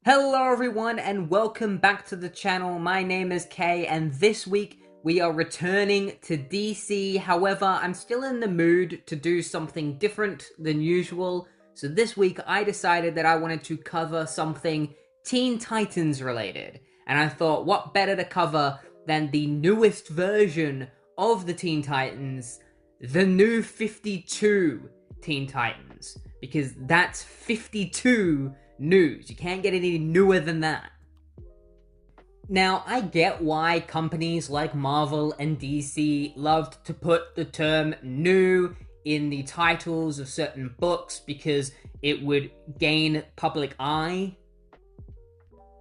Hello everyone and welcome back to the channel. My name is Kay and this week we are returning to DC. However, I'm still in the mood to do something different than usual. So this week I decided that I wanted to cover something Teen Titans related. And I thought what better to cover than the newest version of the Teen Titans, the new 52 Teen Titans. Because that's 52 news. You can't get any newer than that. Now, I get why companies like Marvel and DC loved to put the term new in the titles of certain books because it would gain public eye.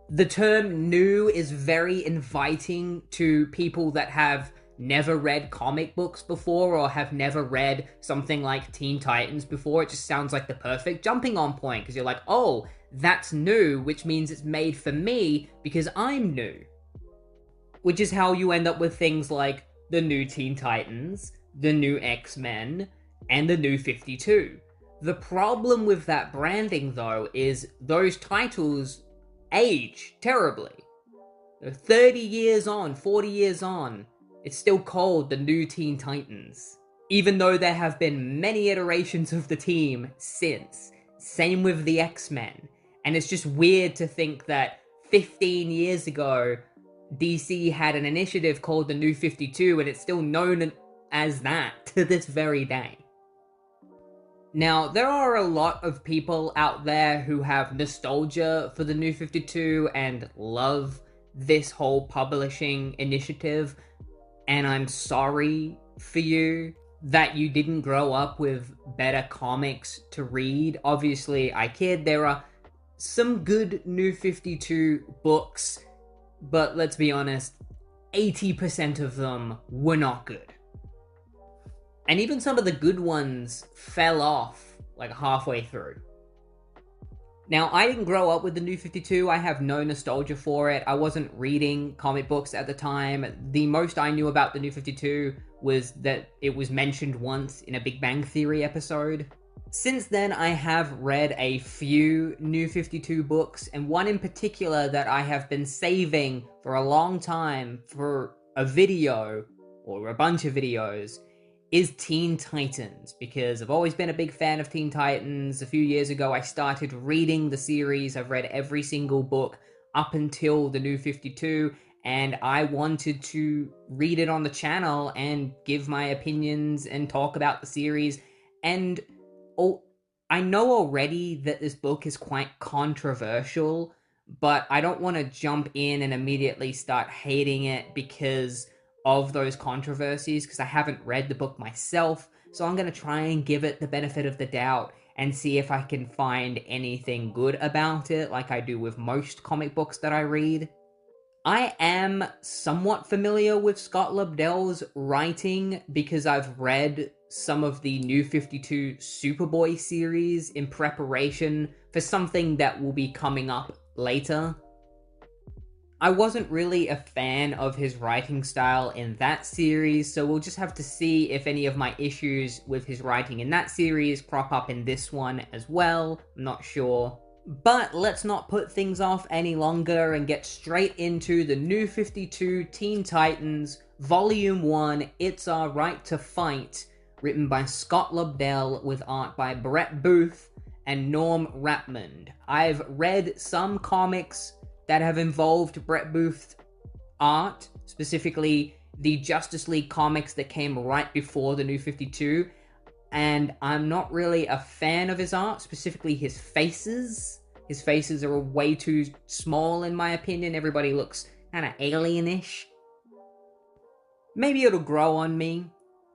The term new is very inviting to people that have never read comic books before or have never read something like Teen Titans before. It just sounds like the perfect jumping on point because you're like, oh, that's new, which means it's made for me because I'm new. Which is how you end up with things like the new Teen Titans, the new X-Men, and the new 52. The problem with that branding, though, is those titles age terribly. 30 years on, 40 years on, it's still called the new Teen Titans. Even though there have been many iterations of the team since. Same with the X-Men. And it's just weird to think that 15 years ago, DC had an initiative called the New 52, and it's still known as that to this very day. Now, there are a lot of people out there who have nostalgia for the New 52 and love this whole publishing initiative, and I'm sorry for you that you didn't grow up with better comics to read. Obviously, I kid, there are some good New 52 books, but let's be honest, 80% of them were not good. And even some of the good ones fell off like halfway through. Now, I didn't grow up with the New 52, I have no nostalgia for it. I wasn't reading comic books at the time. The most I knew about the New 52 was that it was mentioned once in a Big Bang Theory episode. Since then, I have read a few New 52 books, and one in particular that I have been saving for a long time for a video, or a bunch of videos, is Teen Titans, because I've always been a big fan of Teen Titans. A few years ago, I started reading the series. I've read every single book up until the New 52, and I wanted to read it on the channel and give my opinions and talk about the series. And I know already that this book is quite controversial, but I don't want to jump in and immediately start hating it because of those controversies, because I haven't read the book myself, so I'm going to try and give it the benefit of the doubt and see if I can find anything good about it, like I do with most comic books that I read. I am somewhat familiar with Scott Lobdell's writing because I've read some of the New 52 Superboy series in preparation for something that will be coming up later. I wasn't really a fan of his writing style in that series, so we'll just have to see if any of my issues with his writing in that series crop up in this one as well. I'm not sure. But let's not put things off any longer and get straight into the New 52 Teen Titans, Volume 1, It's Our Right to Fight, written by Scott Lobdell with art by Brett Booth and Norm Rapmund. I've read some comics that have involved Brett Booth's art, specifically the Justice League comics that came right before the New 52, and I'm not really a fan of his art, specifically his faces. His faces are way too small in my opinion. Everybody looks kind of alienish. Maybe it'll grow on me,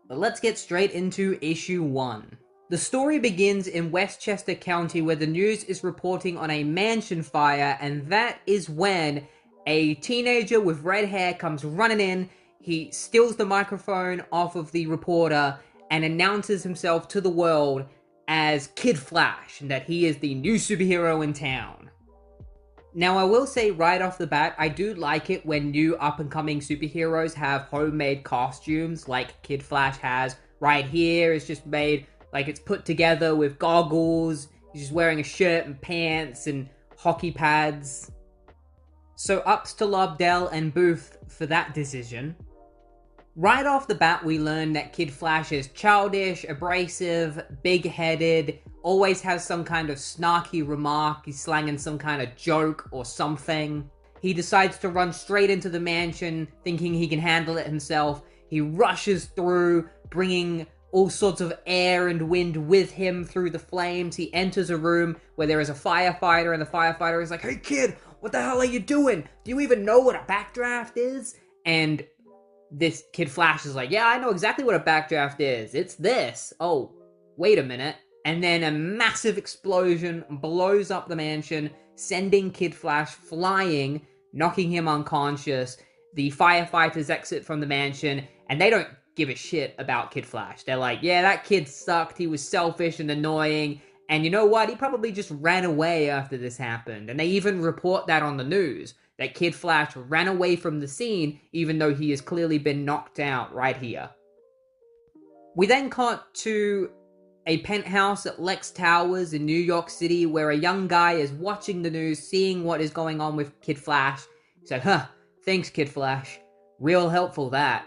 but let's get straight into issue 1. The story begins in Westchester County where the news is reporting on a mansion fire, and that is when a teenager with red hair comes running in. He steals the microphone off of the reporter and announces himself to the world as Kid Flash, and that he is the new superhero in town. Now, I will say right off the bat, I do like it when new up-and-coming superheroes have homemade costumes, like Kid Flash has right here. It's just made, like, it's put together with goggles. He's just wearing a shirt and pants and hockey pads. So ups to Lobdell and Booth for that decision. Right off the bat, we learn that Kid Flash is childish, abrasive, big-headed, always has some kind of snarky remark, he's slanging some kind of joke or something. He decides to run straight into the mansion, thinking he can handle it himself. He rushes through, bringing all sorts of air and wind with him through the flames. He enters a room where there is a firefighter, and the firefighter is like, "Hey kid, what the hell are you doing? Do you even know what a backdraft is?" And this Kid Flash is like, "Yeah, I know exactly what a backdraft is. It's this. Oh, wait a minute." And then a massive explosion blows up the mansion, sending Kid Flash flying, knocking him unconscious. The firefighters exit from the mansion, and they don't give a shit about Kid Flash. They're like, "Yeah, that kid sucked. He was selfish and annoying. And you know what? He probably just ran away after this happened." And they even report that on the news, that Kid Flash ran away from the scene, even though he has clearly been knocked out right here. We then cut to a penthouse at Lex Towers in New York City, where a young guy is watching the news, seeing what is going on with Kid Flash. He's like, "Huh, thanks Kid Flash. Real helpful that."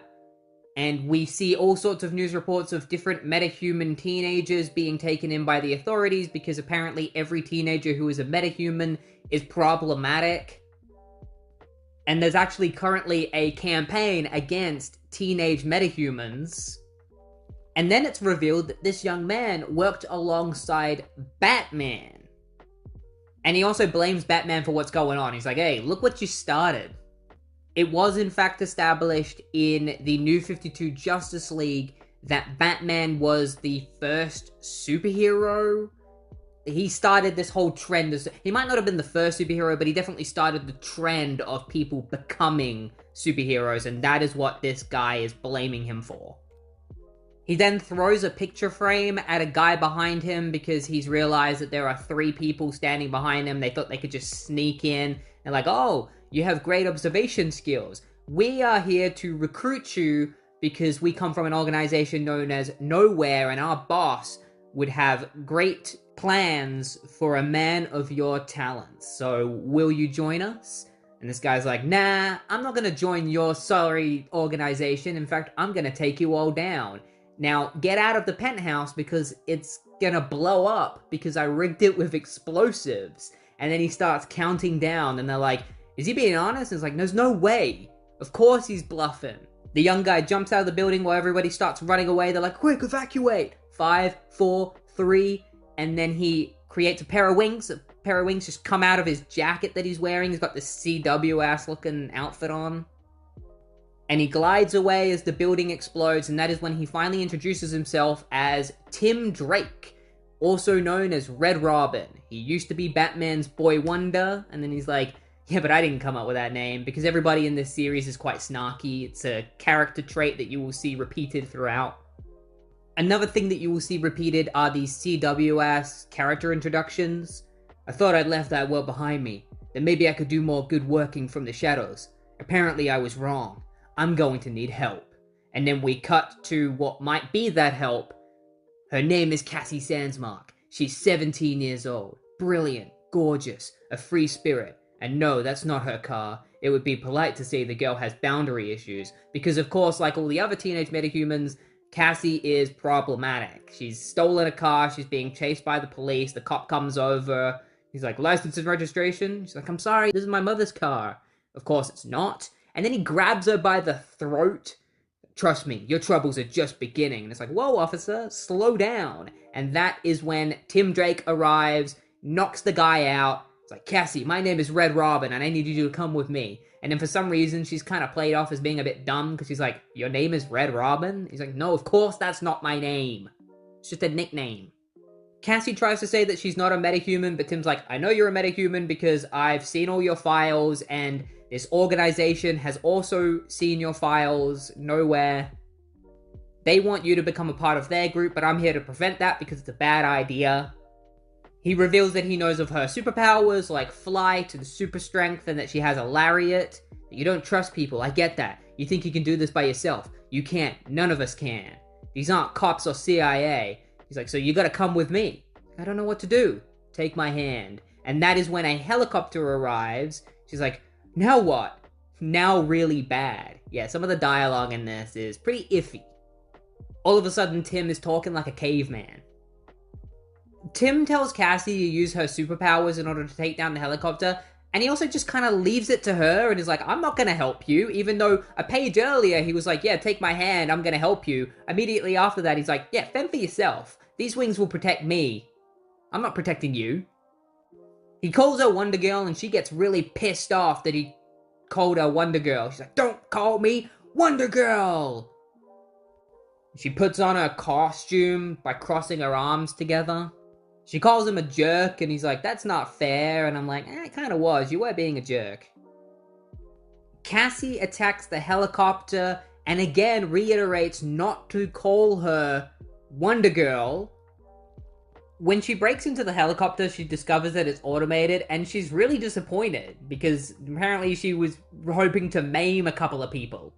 And we see all sorts of news reports of different metahuman teenagers being taken in by the authorities, because apparently every teenager who is a metahuman is problematic. And there's actually currently a campaign against teenage metahumans. And then it's revealed that this young man worked alongside Batman. And he also blames Batman for what's going on. He's like, "Hey, look what you started." It was in fact established in the New 52 Justice League that Batman was the first superhero. He started this whole trend. He might not have been the first superhero, but he definitely started the trend of people becoming superheroes, and that is what this guy is blaming him for. He then throws a picture frame at a guy behind him because he's realized that there are 3 people standing behind him. They thought they could just sneak in. They're like, "Oh, you have great observation skills. We are here to recruit you because we come from an organization known as K.N.O.W.H.E.R.E, and our boss would have great plans for a man of your talents. So will you join us?" And this guy's like, "Nah, I'm not gonna join your sorry organization. In fact, I'm gonna take you all down. Now, get out of the penthouse because it's gonna blow up because I rigged it with explosives." And then he starts counting down, and they're like, "Is he being honest?" And it's like, "There's no way. Of course he's bluffing." The young guy jumps out of the building while everybody starts running away. They're like, "Quick, evacuate." 5, 4, 3, and then he creates a pair of wings. A pair of wings just come out of his jacket that he's wearing. He's got this CW-ass looking outfit on. And he glides away as the building explodes, and that is when he finally introduces himself as Tim Drake, also known as Red Robin. He used to be Batman's boy wonder, and then he's like, "Yeah, but I didn't come up with that name," because everybody in this series is quite snarky. It's a character trait that you will see repeated throughout. Another thing that you will see repeated are these CW-ass character introductions. "I thought I'd left that world behind me. That maybe I could do more good working from the shadows. Apparently I was wrong. I'm going to need help." And then we cut to what might be that help. "Her name is Cassie Sandsmark. She's 17 years old. Brilliant, gorgeous, a free spirit. And no, that's not her car. It would be polite to say the girl has boundary issues. Because of course, like all the other teenage metahumans, Cassie is problematic. She's stolen a car, she's being chased by the police, the cop comes over. He's like, "License and registration?" She's like, "I'm sorry, this is my mother's car." Of course it's not. And then he grabs her by the throat. "Trust me, your troubles are just beginning." And it's like, "Whoa, officer, slow down." And that is when Tim Drake arrives, knocks the guy out. It's like, "Cassie, my name is Red Robin, and I need you to come with me." And then for some reason, she's kind of played off as being a bit dumb, because she's like, "Your name is Red Robin?" He's like, "No, of course that's not my name. It's just a nickname." Cassie tries to say that she's not a metahuman, but Tim's like, "I know you're a metahuman because I've seen all your files, and this organization has also seen your files, K.N.O.W.H.E.R.E. They want you to become a part of their group, but I'm here to prevent that because it's a bad idea." He reveals that he knows of her superpowers, like flight and super strength, and that she has a lariat. "You don't trust people, I get that. You think you can do this by yourself. You can't. None of us can. These aren't cops or CIA. He's like, "So you gotta come with me." "I don't know what to do." "Take my hand." And that is when a helicopter arrives. She's like, now what? Now really bad. Yeah, some of the dialogue in this is pretty iffy. All of a sudden, Tim is talking like a caveman. Tim tells Cassie to use her superpowers in order to take down the helicopter, and he also just kind of leaves it to her and is like, I'm not gonna help you, even though a page earlier he was like, yeah, take my hand, I'm gonna help you. Immediately after that, he's like, yeah, fend for yourself. These wings will protect me. I'm not protecting you. He calls her Wonder Girl, and she gets really pissed off that he called her Wonder Girl. She's like, don't call me Wonder Girl! She puts on her costume by crossing her arms together. She calls him a jerk, and he's like, that's not fair, and I'm like, it kinda was, you were being a jerk. Cassie attacks the helicopter, and again reiterates not to call her Wonder Girl. When she breaks into the helicopter, she discovers that it's automated, and she's really disappointed, because apparently she was hoping to maim a couple of people.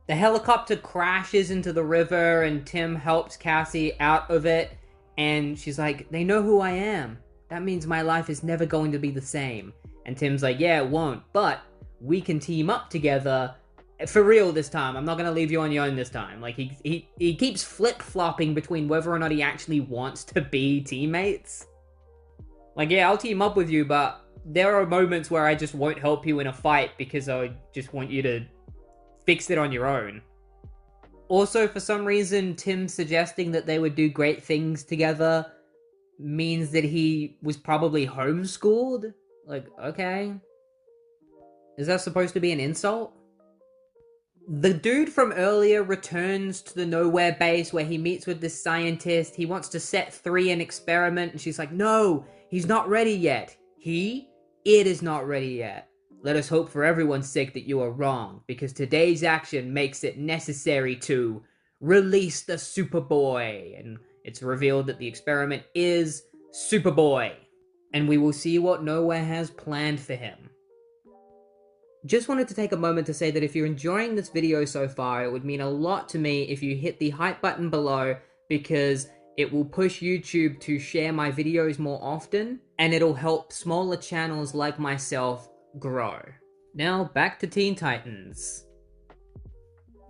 The helicopter crashes into the river, and Tim helps Cassie out of it, and she's like, they know who I am. That means my life is never going to be the same. And Tim's like, yeah, it won't, but we can team up together for real this time. I'm not gonna leave you on your own this time. Like, he keeps flip-flopping between whether or not he actually wants to be teammates. Like, yeah, I'll team up with you, but there are moments where I just won't help you in a fight because I just want you to fix it on your own. Also, for some reason, Tim suggesting that they would do great things together means that he was probably homeschooled? Like, okay. Is that supposed to be an insult? The dude from earlier returns to the Nowhere base where he meets with this scientist. He wants to set 3 an experiment, and she's like, no, he's not ready yet. It is not ready yet. Let us hope for everyone's sake that you are wrong, because today's action makes it necessary to release the Superboy. And it's revealed that the experiment is Superboy. And we will see what Nowhere has planned for him. Just wanted to take a moment to say that if you're enjoying this video so far, it would mean a lot to me if you hit the hype button below, because it will push YouTube to share my videos more often, and it'll help smaller channels like myself grow. Now, back to Teen Titans.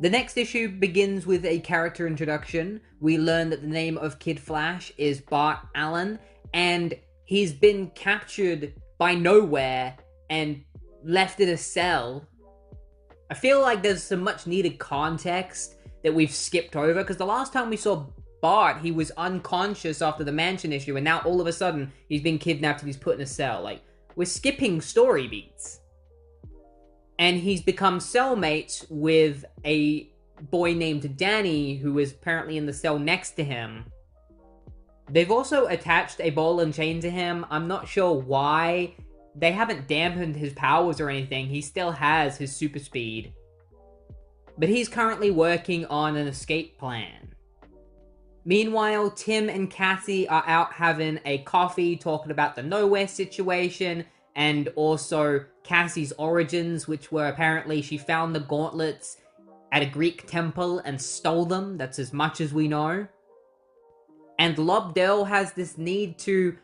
The next issue begins with a character introduction. We learn that the name of Kid Flash is Bart Allen, and he's been captured by Nowhere and left in a cell. I feel like there's some much needed context that we've skipped over, because the last time we saw Bart, he was unconscious after the mansion issue, and now all of a sudden he's been kidnapped and he's put in a cell. Like, we're skipping story beats. And he's become cellmates with a boy named Danny, who is apparently in the cell next to him. They've also attached a ball and chain to him. I'm not sure why. They haven't dampened his powers or anything. He still has his super speed. But he's currently working on an escape plan. Meanwhile, Tim and Cassie are out having a coffee, talking about the Nowhere situation, and also Cassie's origins, which were apparently she found the gauntlets at a Greek temple and stole them. That's as much as we know. And Lobdell has this need to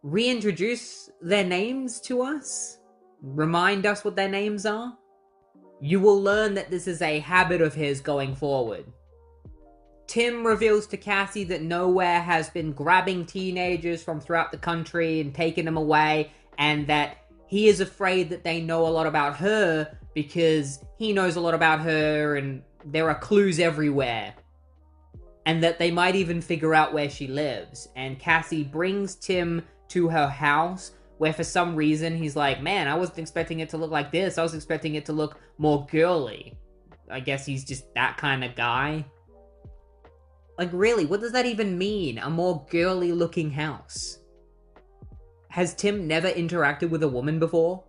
reintroduce their names to us, remind us what their names are. You will learn that this is a habit of his going forward. Tim reveals to Cassie that Nowhere has been grabbing teenagers from throughout the country and taking them away, and that he is afraid that they know a lot about her because he knows a lot about her and there are clues everywhere. And that they might even figure out where she lives. And Cassie brings Tim to her house, where for some reason he's like, man, I wasn't expecting it to look like this. I was expecting it to look more girly. I guess he's just that kind of guy. Like, really, what does that even mean? A more girly looking house? Has Tim never interacted with a woman before?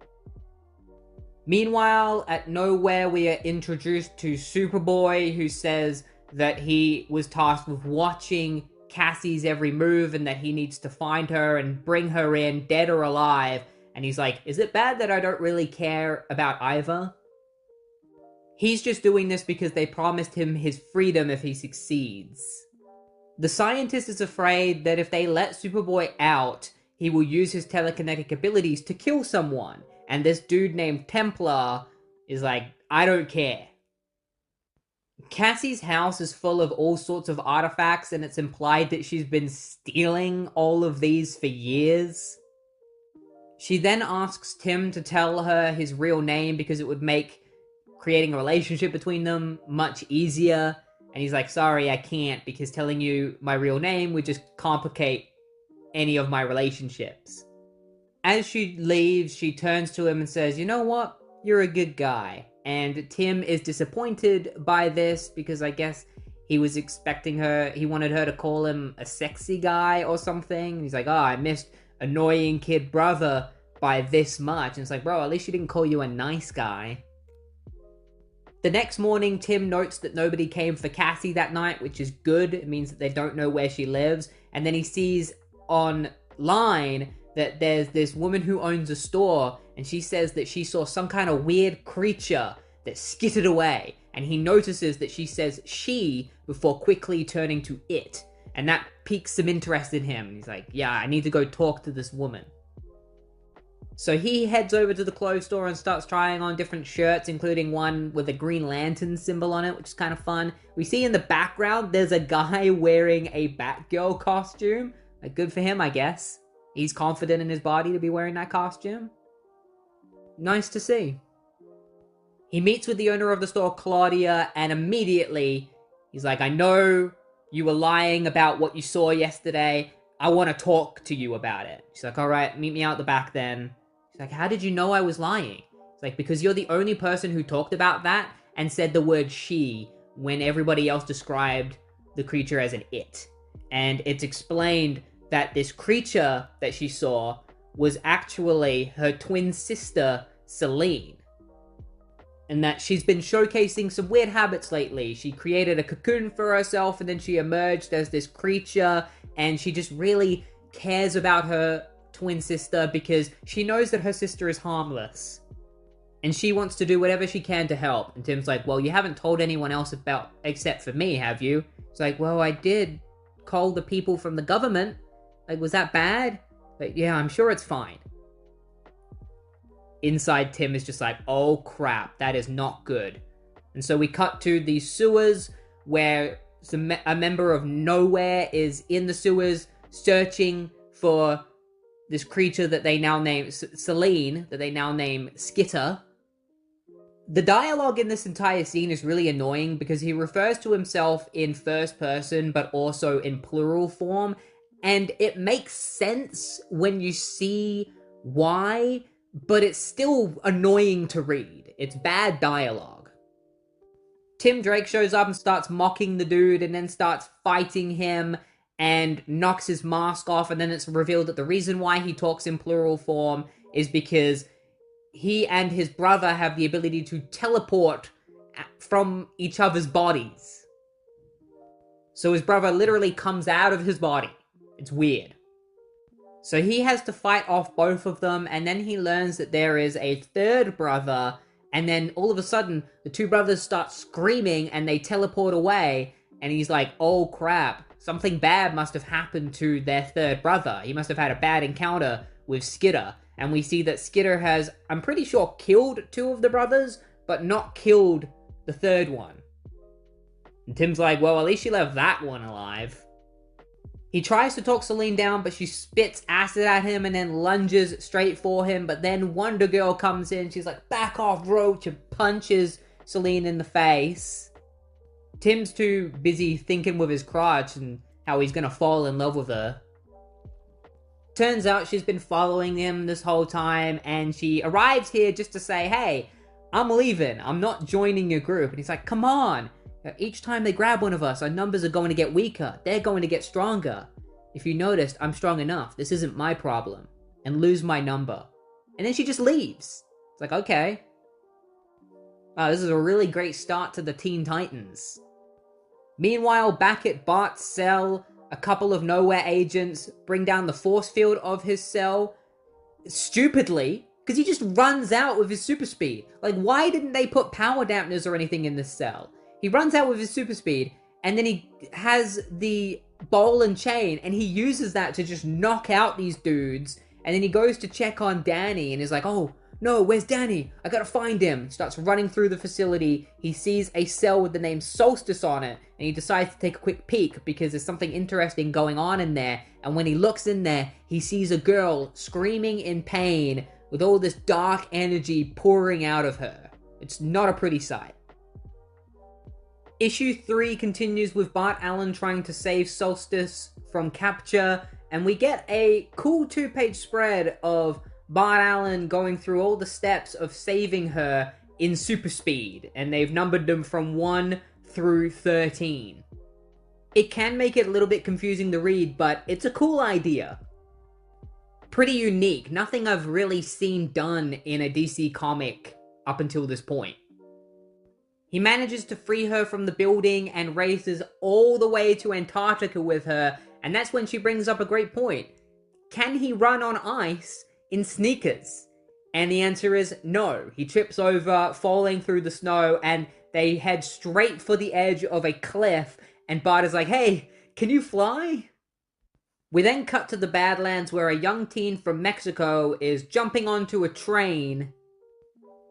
Meanwhile, at Nowhere, we are introduced to Superboy, who says that he was tasked with watching Cassie's every move and that he needs to find her and bring her in, dead or alive. And he's like, is it bad that I don't really care about either? He's just doing this because they promised him his freedom if he succeeds. The scientist is afraid that if they let Superboy out, he will use his telekinetic abilities to kill someone. And this dude named Templar is like, I don't care. Cassie's house is full of all sorts of artifacts, and it's implied that she's been stealing all of these for years. She then asks Tim to tell her his real name because it would make creating a relationship between them much easier. And he's like, sorry, I can't, because telling you my real name would just complicate any of my relationships. As she leaves, she turns to him and says, you know what? You're a good guy. And Tim is disappointed by this because I guess he was expecting her, he wanted her to call him a sexy guy or something. And he's like, oh, I missed annoying kid brother by this much. And it's like, bro, at least she didn't call you a nice guy. The next morning, Tim notes that nobody came for Cassie that night, which is good. It means that they don't know where she lives. And then he sees online that there's this woman who owns a store, and she says that she saw some kind of weird creature that skittered away. And he notices that she says she before quickly turning to it. And that piques some interest in him. He's like, yeah, I need to go talk to this woman. So he heads over to the clothes store and starts trying on different shirts, including one with a Green Lantern symbol on it, which is kind of fun. We see in the background, there's a guy wearing a Batgirl costume. Like, good for him, I guess. He's confident in his body to be wearing that costume. Nice to see. He meets with the owner of the store, Claudia, and immediately he's like, I know you were lying about what you saw yesterday. I want to talk to you about it. She's like, all right, meet me out the back then. She's like, how did you know I was lying? It's like, because you're the only person who talked about that and said the word she when everybody else described the creature as an it. And it's explained that this creature that she saw was actually her twin sister, Celine. And that she's been showcasing some weird habits lately. She created a cocoon for herself, and then she emerged as this creature, and she just really cares about her twin sister because she knows that her sister is harmless. And she wants to do whatever she can to help. And Tim's like, well, you haven't told anyone else about, except for me, have you? It's like, well, I did call the people from the government. Like, was that bad? Like, yeah, I'm sure it's fine. Inside, Tim is just like, oh crap, that is not good. And so we cut to the sewers where a member of K.N.O.W.H.E.R.E is in the sewers searching for this creature that they now name Celine, that they now name Skitter. The dialogue in this entire scene is really annoying because he refers to himself in first person but also in plural form, and it makes sense when you see why, but it's still annoying to read. It's bad dialogue. Tim Drake shows up and starts mocking the dude and then starts fighting him and knocks his mask off, and then it's revealed that the reason why he talks in plural form is because he and his brother have the ability to teleport from each other's bodies. So his brother literally comes out of his body. It's weird. So he has to fight off both of them, and then he learns that there is a third brother, and then all of a sudden, the two brothers start screaming, and they teleport away, and he's like, oh crap, something bad must have happened to their third brother. He must have had a bad encounter with Skitter. And we see that Skitter has, I'm pretty sure, killed two of the brothers, but not killed the third one. And Tim's like, well, at least she left that one alive. He tries to talk Celine down, but she spits acid at him and then lunges straight for him. But then Wonder Girl comes in. She's like, back off, Roach, and punches Celine in the face. Tim's too busy thinking with his crotch and how he's gonna fall in love with her. Turns out she's been following him this whole time, and she arrives here just to say, hey, I'm leaving. I'm not joining your group. And he's like, come on. Each time they grab one of us, our numbers are going to get weaker. They're going to get stronger. If you noticed, I'm strong enough. This isn't my problem. And lose my number. And then she just leaves. It's like, okay. Wow, this is a really great start to the Teen Titans. Meanwhile, back at Bart's cell, a couple of K.N.O.W.H.E.R.E agents bring down the force field of his cell. Stupidly, because he just runs out with his super speed. Like, why didn't they put power dampeners or anything in this cell? He runs out with his super speed, and then he has the ball and chain, and he uses that to just knock out these dudes. And then he goes to check on Danny and is like, oh no, where's Danny? I gotta find him. Starts running through the facility. He sees a cell with the name Solstice on it, and he decides to take a quick peek because there's something interesting going on in there. And when he looks in there, he sees a girl screaming in pain with all this dark energy pouring out of her. It's not a pretty sight. Issue 3 continues with Bart Allen trying to save Solstice from capture, and we get a cool 2-page spread of Bart Allen going through all the steps of saving her in super speed, and they've numbered them from 1 through 13. It can make it a little bit confusing to read, but it's a cool idea. Pretty unique, nothing I've really seen done in a DC comic up until this point. He manages to free her from the building and races all the way to Antarctica with her, and that's when she brings up a great point. Can he run on ice in sneakers? And the answer is no. He trips over, falling through the snow, and they head straight for the edge of a cliff, and Bart is like, hey, can you fly? We then cut to the Badlands where a young teen from Mexico is jumping onto a train.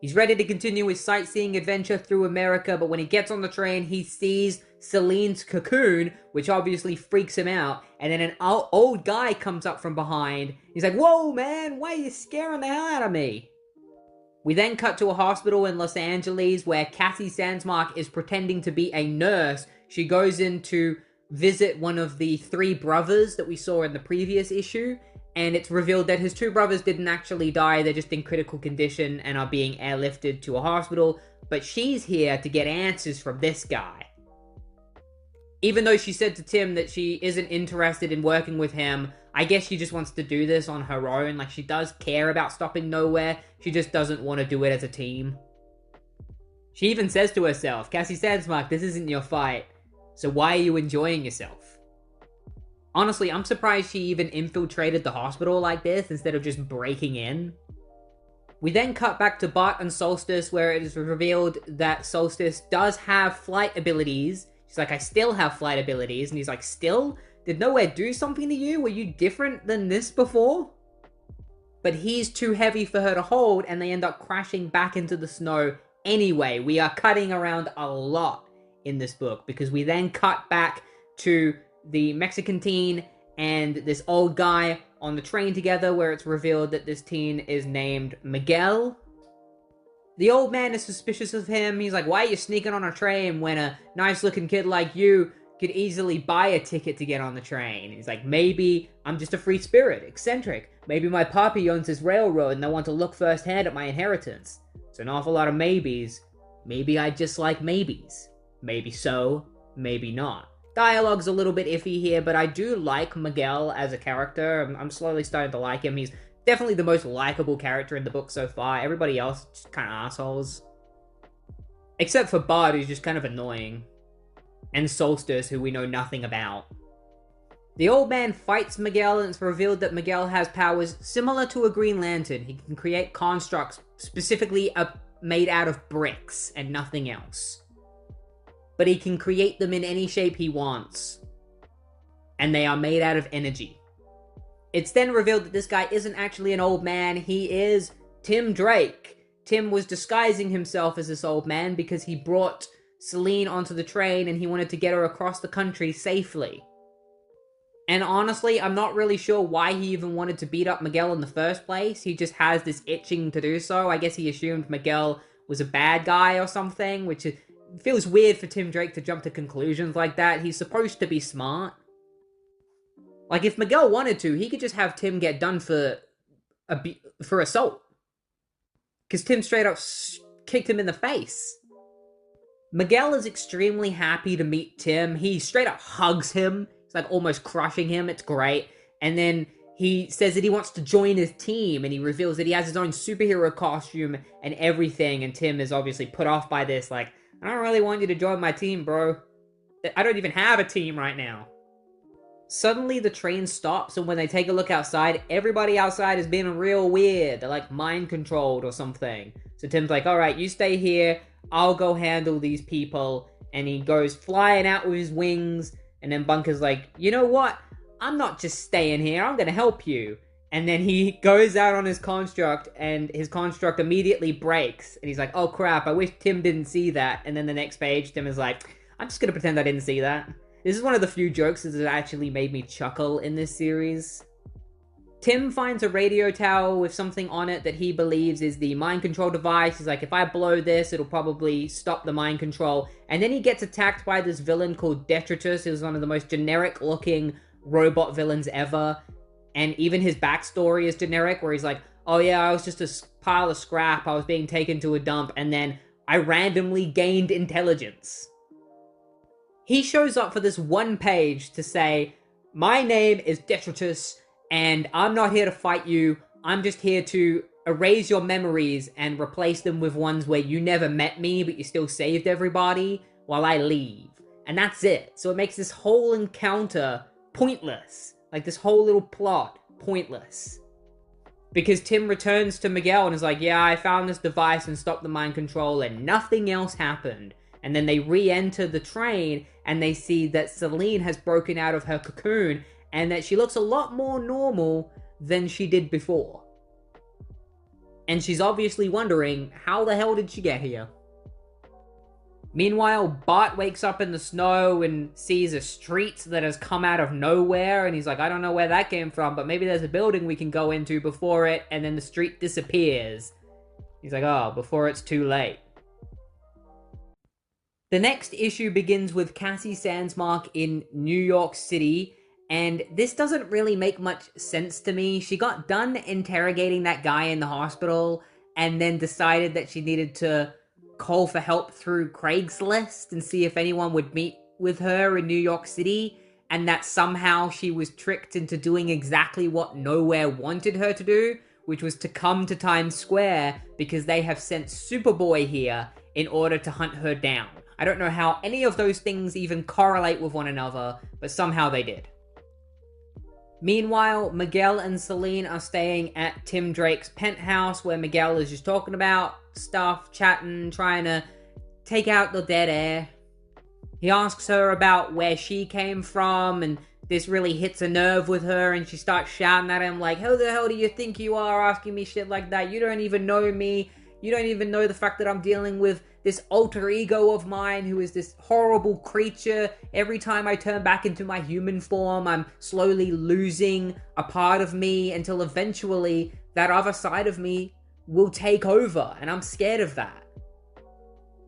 He's ready to continue his sightseeing adventure through America, but when he gets on the train, he sees Celine's cocoon, which obviously freaks him out, and then an old guy comes up from behind. He's like, whoa, man, why are you scaring the hell out of me? We then cut to a hospital in Los Angeles where Cassie Sandsmark is pretending to be a nurse. She goes in to visit one of the 3 brothers that we saw in the previous issue, and it's revealed that his 2 brothers didn't actually die, they're just in critical condition and are being airlifted to a hospital, but she's here to get answers from this guy. Even though she said to Tim that she isn't interested in working with him, I guess she just wants to do this on her own. Like, she does care about stopping Nowhere, she just doesn't want to do it as a team. She even says to herself, Cassie Sandsmark, this isn't your fight, so why are you enjoying yourself? Honestly, I'm surprised she even infiltrated the hospital like this instead of just breaking in. We then cut back to Bart and Solstice where it is revealed that Solstice does have flight abilities. She's like, I still have flight abilities. And he's like, still? Did Nowhere do something to you? Were you different than this before? But he's too heavy for her to hold and they end up crashing back into the snow anyway. We are cutting around a lot in this book because we then cut back to the Mexican teen and this old guy on the train together where it's revealed that this teen is named Miguel. The old man is suspicious of him. He's like, why are you sneaking on a train when a nice looking kid like you could easily buy a ticket to get on the train? He's like, maybe I'm just a free spirit, eccentric. Maybe my papi owns this railroad and I want to look firsthand at my inheritance. It's an awful lot of maybes. Maybe I just like maybes. Maybe so, maybe not. Dialogue's a little bit iffy here, but I do like Miguel as a character. I'm slowly starting to like him. He's definitely the most likable character in the book so far. Everybody else just kind of assholes. Except for Bart, who's just kind of annoying. And Solstice, who we know nothing about. The old man fights Miguel, and it's revealed that Miguel has powers similar to a Green Lantern. He can create constructs specifically made out of bricks and nothing else. But he can create them in any shape he wants. And they are made out of energy. It's then revealed that this guy isn't actually an old man, he is Tim Drake. Tim was disguising himself as this old man because he brought Celine onto the train and he wanted to get her across the country safely. And honestly, I'm not really sure why he even wanted to beat up Miguel in the first place. He just has this itching to do so. I guess he assumed Miguel was a bad guy or something, which feels weird for Tim Drake to jump to conclusions like that. He's supposed to be smart. Like, if Miguel wanted to, he could just have Tim get done for assault. Because Tim straight up kicked him in the face. Miguel is extremely happy to meet Tim. He straight up hugs him. It's like almost crushing him. It's great. And then he says that he wants to join his team. And he reveals that he has his own superhero costume and everything. And Tim is obviously put off by this. Like, I don't really want you to join my team, bro. I don't even have a team right now. Suddenly the train stops, and when they take a look outside, everybody outside is being real weird. They're like mind controlled or something. So Tim's like, alright, you stay here, I'll go handle these people. And he goes flying out with his wings, And then Bunker's like, you know what? I'm not just staying here. I'm gonna help you. And then he goes out on his construct, and his construct immediately breaks. And he's like, oh crap, I wish Tim didn't see that. And then the next page, Tim is like, I'm just gonna pretend I didn't see that. This is one of the few jokes that actually made me chuckle in this series. Tim finds a radio tower with something on it that he believes is the mind control device. He's like, if I blow this, it'll probably stop the mind control. And then he gets attacked by this villain called Detritus, who's one of the most generic looking robot villains ever. And even his backstory is generic, where he's like, oh yeah, I was just a pile of scrap, I was being taken to a dump, and then I randomly gained intelligence. He shows up for this one page to say, my name is Detritus, and I'm not here to fight you, I'm just here to erase your memories and replace them with ones where you never met me, but you still saved everybody while I leave. And that's it. So it makes this whole encounter pointless. Like, this whole little plot pointless. Because Tim returns to Miguel and is like, yeah, I found this device and stopped the mind control, and nothing else happened. And then they re-enter the train, and they see that Selene has broken out of her cocoon, and that she looks a lot more normal than she did before. And she's obviously wondering, how the hell did she get here? Meanwhile, Bart wakes up in the snow and sees a street that has come out of nowhere, and he's like, I don't know where that came from, but maybe there's a building we can go into before it, and then the street disappears. He's like, oh, before it's too late. The next issue begins with Cassie Sandsmark in New York City, and this doesn't really make much sense to me. She got done interrogating that guy in the hospital, and then decided that she needed to call for help through Craigslist and see if anyone would meet with her in New York City, and that somehow she was tricked into doing exactly what K.N.O.W.H.E.R.E wanted her to do, which was to come to Times Square because they have sent Superboy here in order to hunt her down. I don't know how any of those things even correlate with one another, but somehow they did. Meanwhile, Miguel and Selene are staying at Tim Drake's penthouse, where Miguel is just talking about stuff, chatting, trying to take out the dead air. He asks her about where she came from, and this really hits a nerve with her, and she starts shouting at him like, who the hell do you think you are asking me shit like that? You don't even know me. You don't even know the fact that I'm dealing with this alter ego of mine who is this horrible creature. Every time I turn back into my human form, I'm slowly losing a part of me until eventually that other side of me will take over, and I'm scared of that.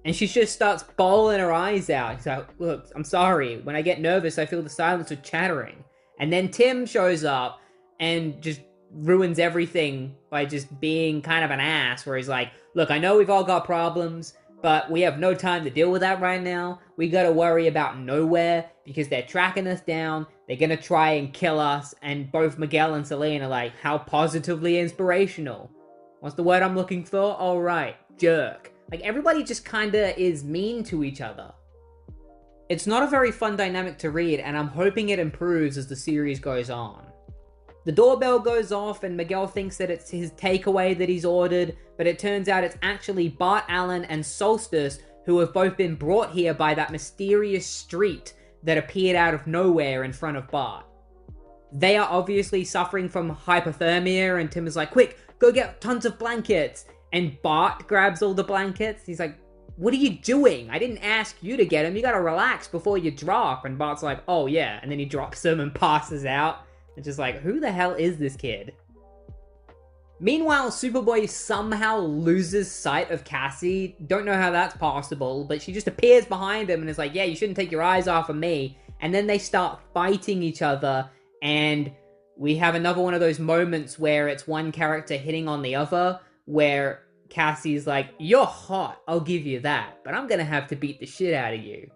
And she just starts bawling her eyes out. She's like, look, I'm sorry. When I get nervous, I feel the silence of chattering. And then Tim shows up and just ruins everything by just being kind of an ass, where he's like, look, I know we've all got problems, but we have no time to deal with that right now. We gotta worry about K.N.O.W.H.E.R.E because they're tracking us down. They're gonna try and kill us. And both Miguel and Selene are like, how positively inspirational. What's the word I'm looking for? All right, jerk. Like, everybody just kinda is mean to each other. It's not a very fun dynamic to read, and I'm hoping it improves as the series goes on. The doorbell goes off, and Miguel thinks that it's his takeaway that he's ordered, but it turns out it's actually Bart Allen and Solstice, who have both been brought here by that mysterious street that appeared out of nowhere in front of Bart. They are obviously suffering from hypothermia, and Tim is like, quick, go get tons of blankets. And Bart grabs all the blankets. He's like, what are you doing? I didn't ask you to get them. You gotta relax before you drop. And Bart's like, oh yeah. And then he drops them and passes out. It's just like, who the hell is this kid? Meanwhile, Superboy somehow loses sight of Cassie. Don't know how that's possible, but she just appears behind him and is like, yeah, you shouldn't take your eyes off of me. And then they start fighting each other, and we have another one of those moments where it's one character hitting on the other, where Cassie's like, you're hot, I'll give you that, but I'm gonna have to beat the shit out of you.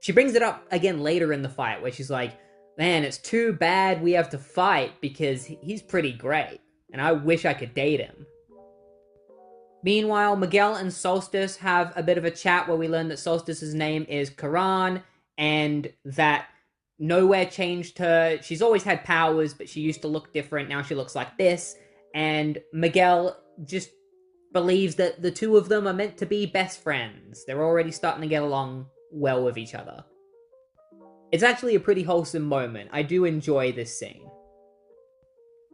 She brings it up again later in the fight, where she's like, man, it's too bad we have to fight because he's pretty great, and I wish I could date him. Meanwhile, Miguel and Solstice have a bit of a chat where we learn that Solstice's name is Karan, and that K.N.O.W.H.E.R.E changed her. She's always had powers, but she used to look different. Now she looks like this. And Miguel just believes that the two of them are meant to be best friends. They're already starting to get along well with each other. It's actually a pretty wholesome moment. I do enjoy this scene.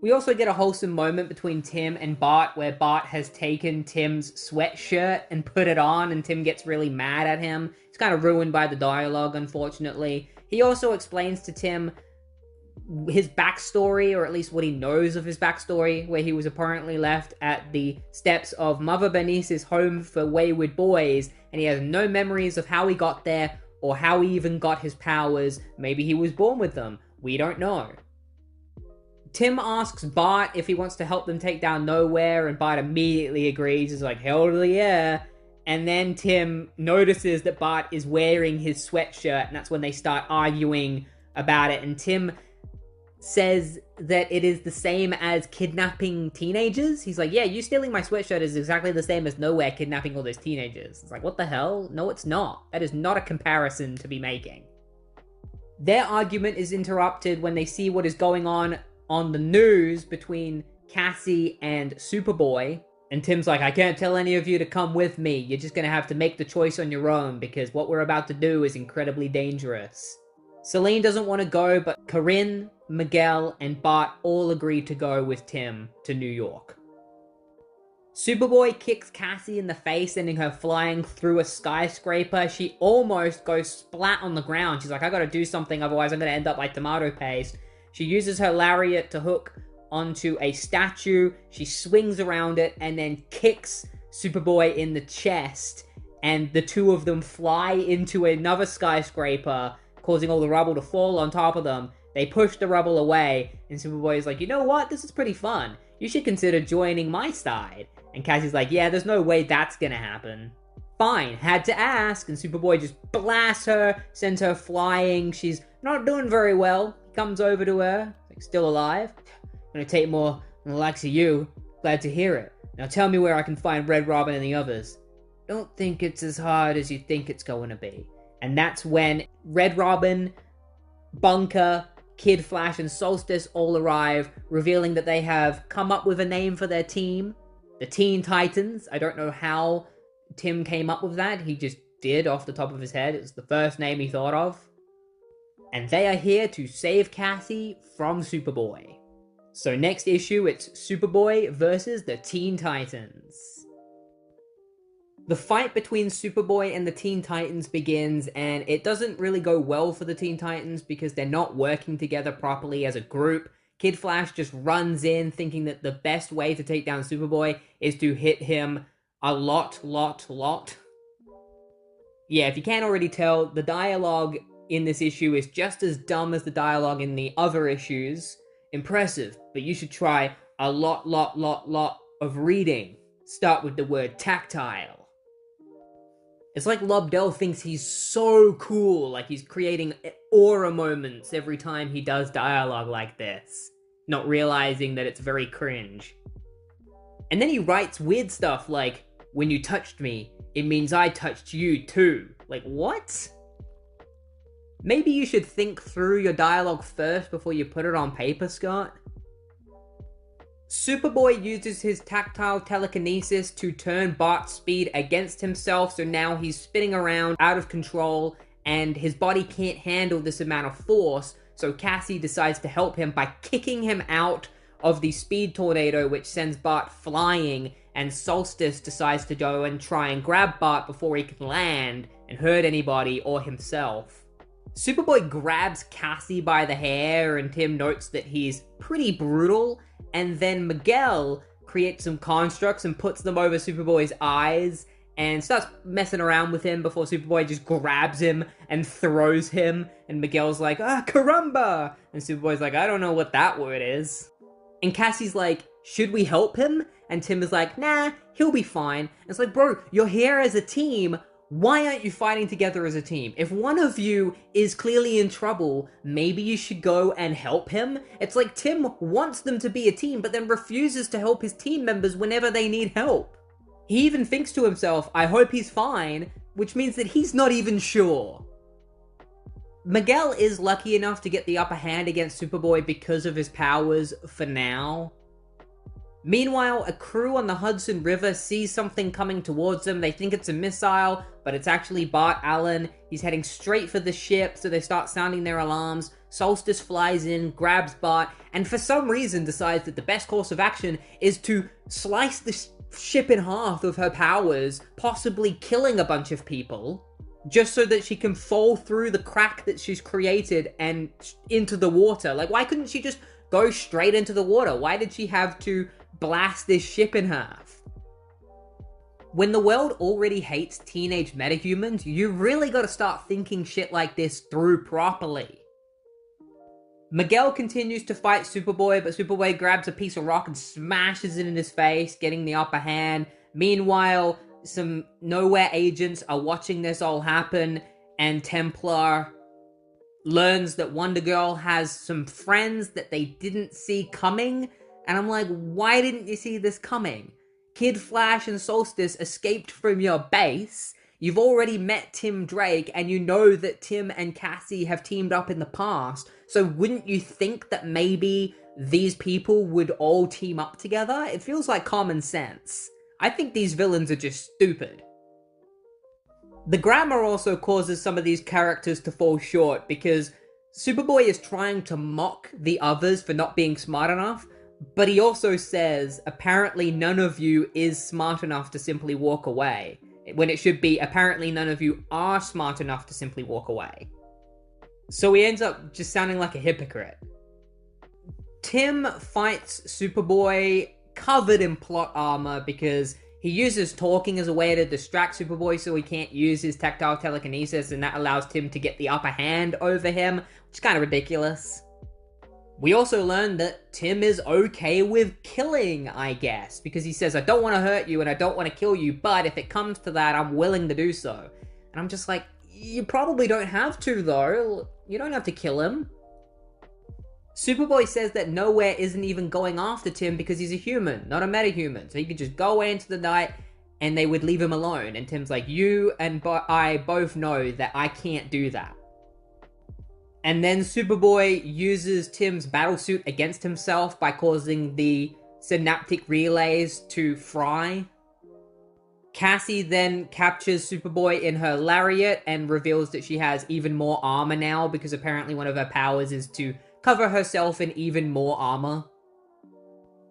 We also get a wholesome moment between Tim and Bart where Bart has taken Tim's sweatshirt and put it on, and Tim gets really mad at him. It's kind of ruined by the dialogue, unfortunately. He also explains to Tim his backstory, or at least what he knows of his backstory, where he was apparently left at the steps of Mother Bernice's home for wayward boys, and he has no memories of how he got there or how he even got his powers. Maybe he was born with them. We don't know. Tim asks Bart if he wants to help them take down K.N.O.W.H.E.R.E, and Bart immediately agrees. He's like, hell yeah. And then Tim notices that Bart is wearing his sweatshirt, and that's when they start arguing about it. And Tim says that it is the same as kidnapping teenagers. He's like, yeah, you stealing my sweatshirt is exactly the same as K.N.O.W.H.E.R.E kidnapping all those teenagers. It's like, what the hell? No, it's not. That is not a comparison to be making. Their argument is interrupted when they see what is going on the news between Cassie and Superboy. And Tim's like, I can't tell any of you to come with me. You're just gonna have to make the choice on your own, because what we're about to do is incredibly dangerous. Celine doesn't want to go, but Corinne, Miguel, and Bart all agree to go with Tim to New York. Superboy kicks Cassie in the face, sending her flying through a skyscraper. She almost goes splat on the ground. She's like, I gotta do something, otherwise I'm gonna end up like tomato paste. She uses her lariat to hook onto a statue. She swings around it and then kicks Superboy in the chest, and the two of them fly into another skyscraper, causing all the rubble to fall on top of them. They push the rubble away, and Superboy is like, you know what? This is pretty fun. You should consider joining my side. And Cassie's like, yeah, there's no way that's gonna happen. Fine, had to ask, and Superboy just blasts her, sends her flying. She's not doing very well. He comes over to her, like, still alive. Gonna take more than the likes of you. Glad to hear it. Now tell me where I can find Red Robin and the others. Don't think it's as hard as you think it's going to be. And that's when Red Robin, Bunker, Kid Flash, and Solstice all arrive, revealing that they have come up with a name for their team. The Teen Titans. I don't know how Tim came up with that. He just did off the top of his head. It was the first name he thought of. And they are here to save Cassie from Superboy. So next issue, it's Superboy versus the Teen Titans. The fight between Superboy and the Teen Titans begins, and it doesn't really go well for the Teen Titans because they're not working together properly as a group. Kid Flash just runs in thinking that the best way to take down Superboy is to hit him a lot. Yeah, if you can't already tell, the dialogue in this issue is just as dumb as the dialogue in the other issues. Impressive, but you should try a lot of reading. Start with the word tactile. It's like Lobdell thinks he's so cool, like he's creating aura moments every time he does dialogue like this, not realizing that it's very cringe. And then he writes weird stuff like, when you touched me, it means I touched you too. Like, what? Maybe you should think through your dialogue first before you put it on paper, Scott. Superboy uses his tactile telekinesis to turn Bart's speed against himself, so now he's spinning around out of control, and his body can't handle this amount of force, so Cassie decides to help him by kicking him out of the speed tornado, which sends Bart flying, and Solstice decides to go and try and grab Bart before he can land and hurt anybody or himself. Superboy grabs Cassie by the hair, and Tim notes that he's pretty brutal, and then Miguel creates some constructs and puts them over Superboy's eyes, and starts messing around with him before Superboy just grabs him and throws him, and Miguel's like, caramba! And Superboy's like, I don't know what that word is. And Cassie's like, should we help him? And Tim is like, nah, he'll be fine. And it's like, bro, you're here as a team. Why aren't you fighting together as a team? If one of you is clearly in trouble, maybe you should go and help him? It's like Tim wants them to be a team, but then refuses to help his team members whenever they need help. He even thinks to himself, I hope he's fine, which means that he's not even sure. Miguel is lucky enough to get the upper hand against Superboy because of his powers for now. Meanwhile, a crew on the Hudson River sees something coming towards them. They think it's a missile, but it's actually Bart Allen. He's heading straight for the ship, so they start sounding their alarms. Solstice flies in, grabs Bart, and for some reason decides that the best course of action is to slice the ship in half with her powers, possibly killing a bunch of people, just so that she can fall through the crack that she's created and into the water. Like, why couldn't she just go straight into the water? Why did she have to blast this ship in half? When the world already hates teenage metahumans, you really gotta start thinking shit like this through properly. Miguel continues to fight Superboy, but Superboy grabs a piece of rock and smashes it in his face, getting the upper hand. Meanwhile, some Nowhere agents are watching this all happen, and Templar learns that Wonder Girl has some friends that they didn't see coming. And I'm like, why didn't you see this coming? Kid Flash and Solstice escaped from your base. You've already met Tim Drake, and you know that Tim and Cassie have teamed up in the past. So wouldn't you think that maybe these people would all team up together? It feels like common sense. I think these villains are just stupid. The grammar also causes some of these characters to fall short, because Superboy is trying to mock the others for not being smart enough, but he also says, apparently none of you is smart enough to simply walk away, when it should be, apparently none of you are smart enough to simply walk away. So he ends up just sounding like a hypocrite. Tim fights Superboy covered in plot armor because he uses talking as a way to distract Superboy so he can't use his tactile telekinesis, and that allows Tim to get the upper hand over him, which is kind of ridiculous. We also learn that Tim is okay with killing, I guess, because he says, I don't want to hurt you and I don't want to kill you, but if it comes to that, I'm willing to do so. And I'm just like, you probably don't have to, though. You don't have to kill him. Superboy says that Nowhere isn't even going after Tim because he's a human, not a metahuman. So he could just go away into the night and they would leave him alone. And Tim's like, you and I both know that I can't do that. And then Superboy uses Tim's battlesuit against himself by causing the synaptic relays to fry. Cassie then captures Superboy in her lariat and reveals that she has even more armor now, because apparently one of her powers is to cover herself in even more armor.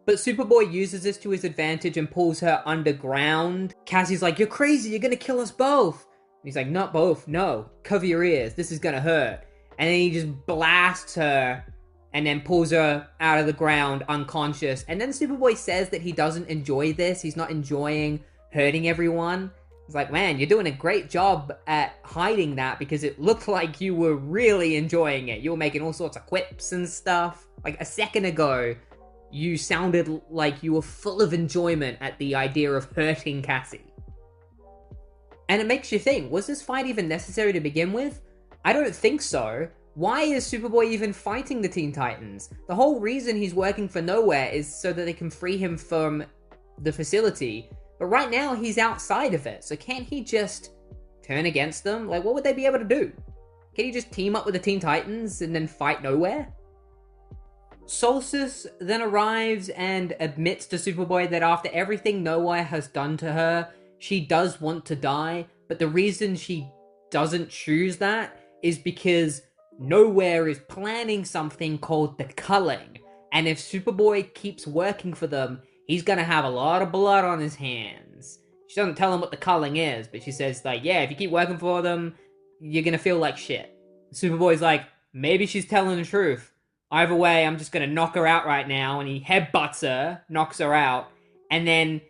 But Superboy uses this to his advantage and pulls her underground. Cassie's like, you're crazy, you're gonna kill us both. And he's like, not both, no, cover your ears, this is gonna hurt. And then he just blasts her and then pulls her out of the ground unconscious. And then Superboy says that he doesn't enjoy this. He's not enjoying hurting everyone. It's like, man, you're doing a great job at hiding that, because it looked like you were really enjoying it. You were making all sorts of quips and stuff. Like a second ago, you sounded like you were full of enjoyment at the idea of hurting Cassie. And it makes you think, was this fight even necessary to begin with? I don't think so. Why is Superboy even fighting the Teen Titans? The whole reason he's working for Nowhere is so that they can free him from the facility. But right now, he's outside of it. So can't he just turn against them? Like, what would they be able to do? Can he just team up with the Teen Titans and then fight Nowhere? Solstice then arrives and admits to Superboy that after everything Nowhere has done to her, she does want to die. But the reason she doesn't choose that is because Nowhere is planning something called the culling. And if Superboy keeps working for them, he's gonna have a lot of blood on his hands. She doesn't tell him what the culling is, but she says, like, yeah, if you keep working for them, you're gonna feel like shit. Superboy's like, maybe she's telling the truth. Either way, I'm just gonna knock her out right now. And he headbutts her, knocks her out, and then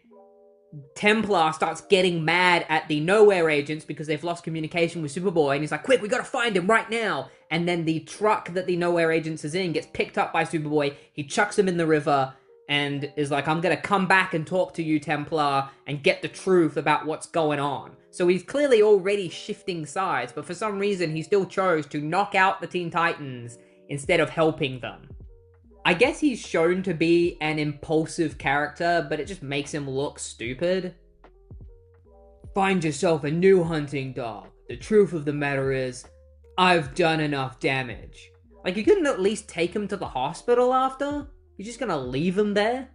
Templar starts getting mad at the Nowhere agents because they've lost communication with Superboy, and he's like, quick, we gotta find him right now. And then the truck that the Nowhere agents is in gets picked up by Superboy. He chucks him in the river and is like, I'm gonna come back and talk to you, Templar, and get the truth about what's going on. So he's clearly already shifting sides, but for some reason he still chose to knock out the Teen Titans instead of helping them. I guess he's shown to be an impulsive character, but it just makes him look stupid. Find yourself a new hunting dog. The truth of the matter is, I've done enough damage. Like, you couldn't at least take him to the hospital after? You're just gonna leave him there?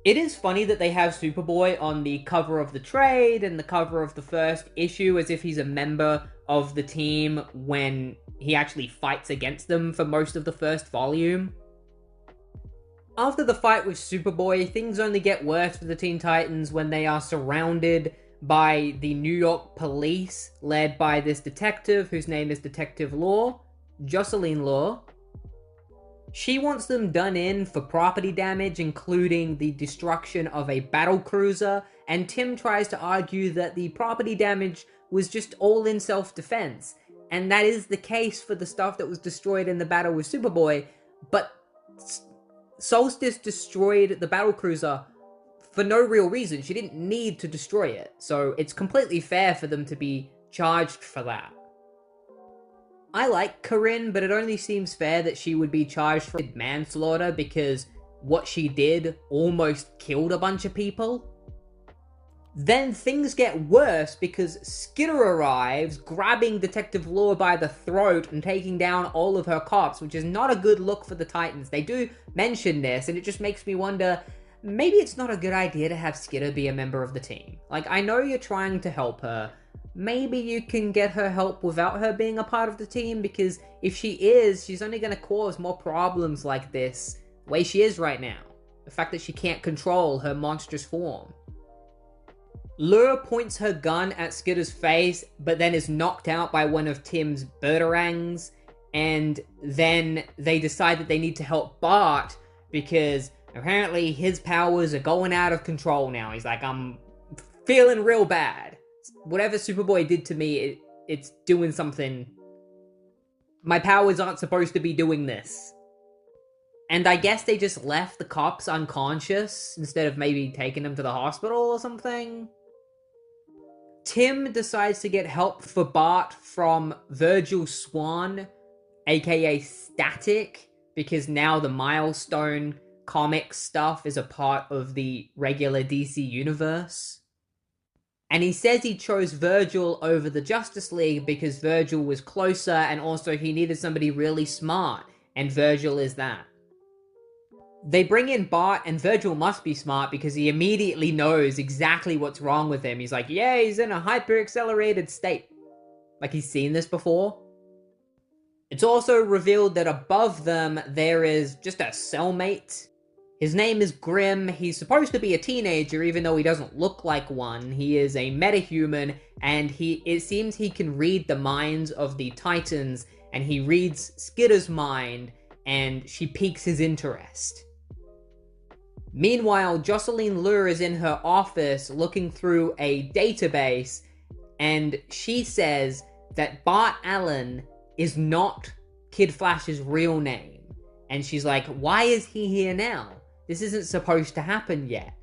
It is funny that they have Superboy on the cover of the trade and the cover of the first issue as if he's a member of the team when he actually fights against them for most of the first volume. After the fight with Superboy, things only get worse for the Teen Titans when they are surrounded by the New York police, led by this detective whose name is Detective Law, Jocelyn Law. She wants them done in for property damage, including the destruction of a battle cruiser, and Tim tries to argue that the property damage was just all in self-defense. And that is the case for the stuff that was destroyed in the battle with Superboy, but Solstice destroyed the battle cruiser for no real reason. She didn't need to destroy it, so it's completely fair for them to be charged for that. I like Corinne, but it only seems fair that she would be charged for manslaughter because what she did almost killed a bunch of people. Then things get worse because Skidder arrives, grabbing Detective Law by the throat and taking down all of her cops, which is not a good look for the Titans. They do mention this, and it just makes me wonder, maybe it's not a good idea to have Skidder be a member of the team. Like, I know you're trying to help her. Maybe you can get her help without her being a part of the team, because if she is, she's only going to cause more problems like this, the way she is right now. The fact that she can't control her monstrous form. Lure points her gun at Skidder's face, but then is knocked out by one of Tim's batarangs, and then they decide that they need to help Bart, because apparently his powers are going out of control now. He's like, I'm feeling real bad. Whatever Superboy did to me, it's doing something. My powers aren't supposed to be doing this. And I guess they just left the cops unconscious instead of maybe taking them to the hospital or something. Tim decides to get help for Bart from Virgil Swan, aka Static, because now the Milestone comic stuff is a part of the regular DC universe. And he says he chose Virgil over the Justice League because Virgil was closer, and also he needed somebody really smart, and Virgil is that. They bring in Bart, and Virgil must be smart because he immediately knows exactly what's wrong with him. He's like, yeah, he's in a hyper-accelerated state. Like he's seen this before. It's also revealed that above them, there is just a cellmate. His name is Grimm. He's supposed to be a teenager, even though he doesn't look like one. He is a metahuman, and it seems he can read the minds of the Titans, and he reads Skidder's mind, and she piques his interest. Meanwhile, Jocelyn Lure is in her office looking through a database, and she says that Bart Allen is not Kid Flash's real name. And she's like, why is he here now? This isn't supposed to happen yet.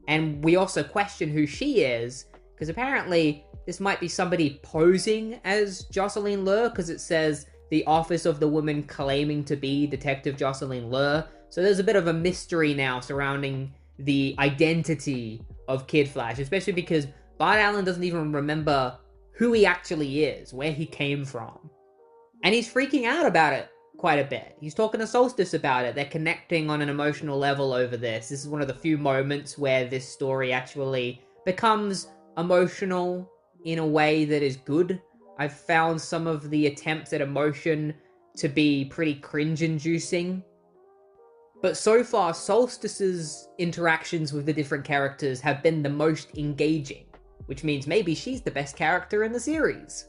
And we also question who she is, because apparently this might be somebody posing as Jocelyn Lure, because it says the office of the woman claiming to be Detective Jocelyn Lure. So there's a bit of a mystery now surrounding the identity of Kid Flash, especially because Bart Allen doesn't even remember who he actually is, where he came from. And he's freaking out about it quite a bit. He's talking to Solstice about it. They're connecting on an emotional level over this. This is one of the few moments where this story actually becomes emotional in a way that is good. I've found some of the attempts at emotion to be pretty cringe-inducing. But so far, Solstice's interactions with the different characters have been the most engaging, which means maybe she's the best character in the series.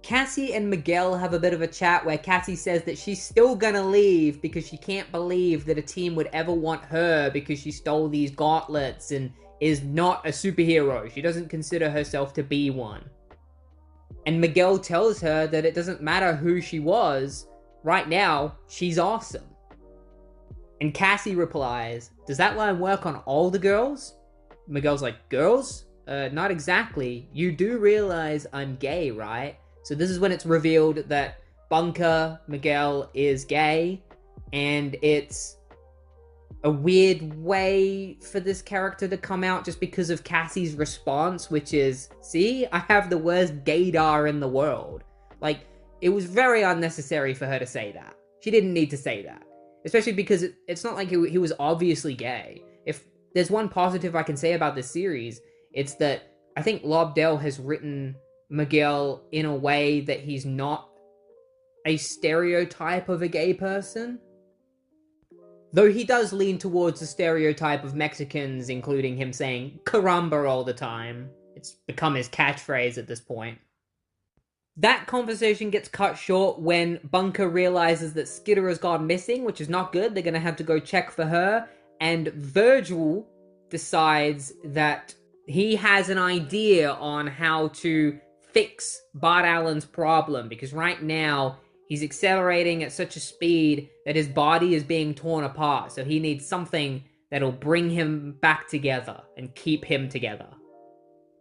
Cassie and Miguel have a bit of a chat where Cassie says that she's still gonna leave because she can't believe that a team would ever want her because she stole these gauntlets and is not a superhero. She doesn't consider herself to be one. And Miguel tells her that it doesn't matter who she was, right now, she's awesome. And Cassie replies, does that line work on all the girls? Miguel's like, girls? Not exactly. You do realize I'm gay, right? So this is when it's revealed that Bunker Miguel is gay, and it's a weird way for this character to come out just because of Cassie's response, which is, see, I have the worst gaydar in the world. Like, it was very unnecessary for her to say that. She didn't need to say that. Especially because it's not like he was obviously gay. If there's one positive I can say about this series. It's that I think Lobdell has written Miguel in a way that he's not a stereotype of a gay person. Though he does lean towards the stereotype of Mexicans, including him saying caramba all the time. It's become his catchphrase at this point. That conversation gets cut short when Bunker realizes that Skitter has gone missing, which is not good. They're going to have to go check for her. And Virgil decides that he has an idea on how to fix Bart Allen's problem, because right now he's accelerating at such a speed that his body is being torn apart. So he needs something that'll bring him back together and keep him together.